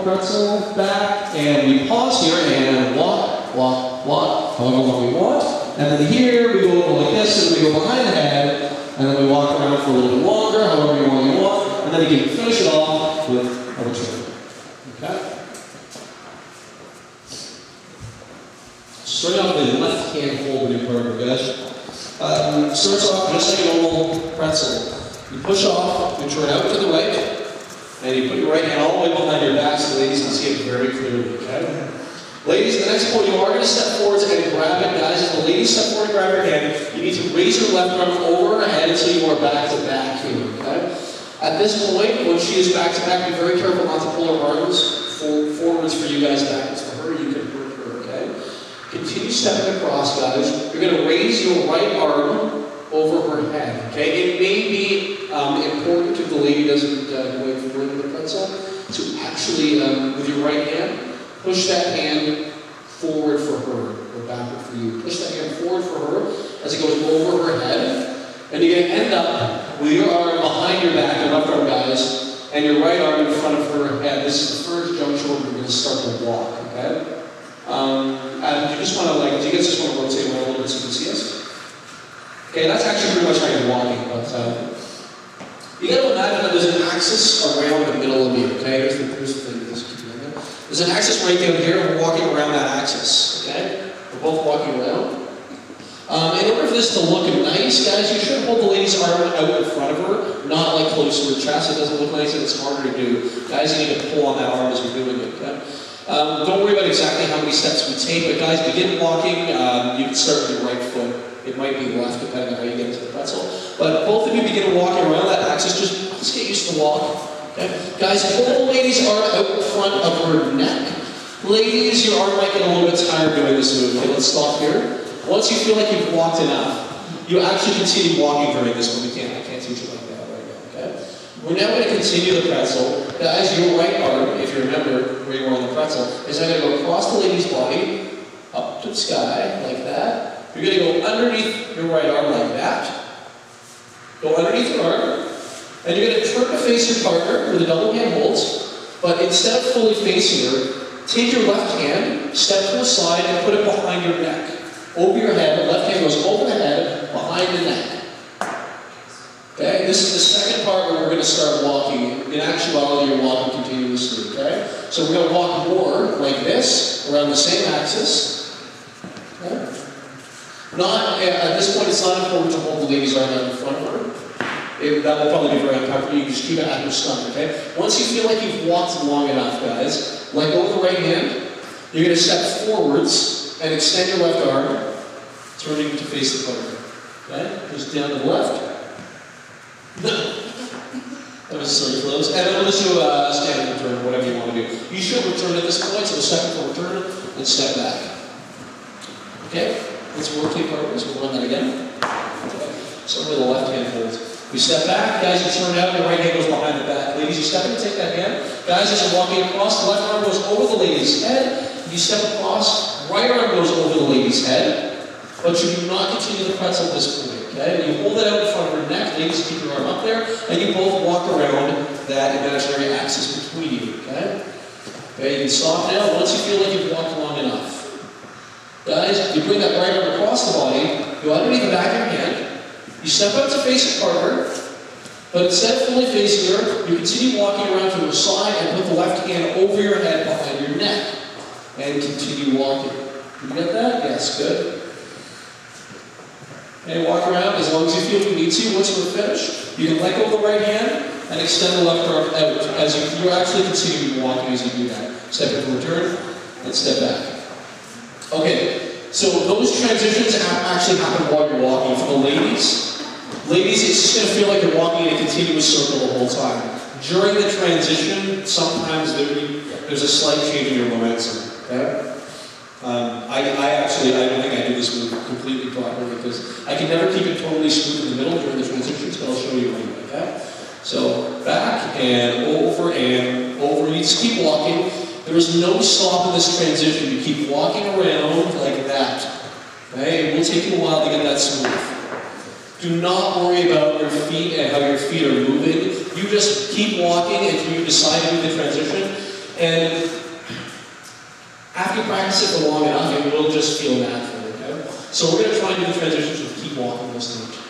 pretzel, back, and we pause here and walk, walk, walk, however long we want. And then here we go over like this, and we go behind the head, and then we walk around for a little bit longer, however long you want, and then you can finish it off with a return. Okay? Starting off with the left hand hold in your partner, guys. Starts off just like a normal pretzel. You push off, you turn out to the right, and you put your right hand all the way behind your back so the ladies can see it very clearly, okay? Ladies, the next point, you are going to step forwards and grab it. Guys, if the ladies step forward and grab your hand, you need to raise your left arm over her head until you are back to back here, okay? At this point, when she is back to back, be very careful not to pull her arms forwards for you guys, backwards for her. You can hurt her, okay? Continue stepping across, guys. You're going to raise your right arm over her head, okay? It may be important if the lady doesn't go in for the pretzel to actually, with your right hand, push that hand forward for her, or backward for you. Push that hand forward for her as it goes over her head. And you're going to end up with your arm behind your back, your left arm, guys, and your right arm in front of her head. This is the first juncture where we're going to start to walk, okay? And you just want to, like, you guys just want to rotate around a little bit so you can see us? Okay, that's actually pretty much how you're walking, but you got to imagine that there's an axis around the middle of you, okay? Here's the thing. There's an axis right down here, and we're walking around that axis, okay? We're both walking around. In order for this to look nice, guys, you should hold the lady's arm out in front of her, not like close to her chest. It doesn't look nice and it's harder to do. Guys, you need to pull on that arm as you're doing it, okay? Don't worry about exactly how many steps we take, but guys, begin walking. You can start with your right foot. It might be left, depending on how you get into the pretzel. But both of you begin walking around that axis. Just get used to the walk. Okay? Guys, hold the lady's arm out in front of her neck. Ladies, your arm might get a little bit tired doing this move. Okay, let's stop here. Once you feel like you've walked enough, you actually continue walking during this one. I can't teach you like that right now, okay? We're now going to continue the pretzel. Guys, your right arm, if you remember where you were on the pretzel, is now going to go across the lady's body, up to the sky, like that. You're going to go underneath your right arm like that. Go underneath your arm. And you're going to turn to face your partner with a double hand holds, but instead of fully facing her, take your left hand, step to the side, and put it behind your neck. Over your head, the left hand goes over the head, behind the neck. Okay? This is the second part where we're going to start walking. In actuality, you're walking continuously, okay? So we're going to walk more like this, around the same axis. Okay? At this point, it's not important to hold the lady's arm out in front of her. That will probably be very uncomfortable. You can just keep it at your stomach, okay? Once you feel like you've walked long enough, guys, let go of the right hand. You're going to step forwards and extend your left arm, turning to face the partner. Okay? Just down to the left. That was sort of close. And then we'll just do a standing return, whatever you want to do. You should return at this point, so the second full return, and step back. Okay? Let's rotate partners. We'll run that again. Okay. Start with the left hand hold. You step back, guys, you turn out, your right hand goes behind the back. Ladies, you step in and take that hand. Guys, as you're walking across, the left arm goes over the lady's head. You step across, right arm goes over the lady's head. But you do not continue the pretzel at this point, okay? You hold it out in front of her neck. Ladies, keep your arm up there. And you both walk around that imaginary axis between you, okay? Okay, you can stop now once you feel like you've walked long enough. Guys, you bring that right arm across the body, go underneath the back of your hand. You step up to face your partner, but instead of fully facing her, you continue walking around to her side and put the left hand over your head behind your neck. And continue walking. You get that? Yes, good. And walk around as long as you feel you need to. Once you're finished, you can let go of the right hand and extend the left arm out as you actually continue walking as you do that. Step into return and step back. Okay, so those transitions actually happen while you're walking. For the ladies, it's just going to feel like you're walking in a continuous circle the whole time. During the transition, sometimes there's a slight change in your momentum. Okay? I don't think I do this move completely properly because I can never keep it totally smooth in the middle during the transitions, but I'll show you anyway. Okay? So back and over and over. You just keep walking. There is no stop in this transition. You keep walking around like that. Okay? It will take you a while to get that smooth. Do not worry about your feet and how your feet are moving. You just keep walking until you decide to do the transition. And after you practice it for long enough, it will just feel natural, okay? So we're going to try and do the transitions with keep walking this time.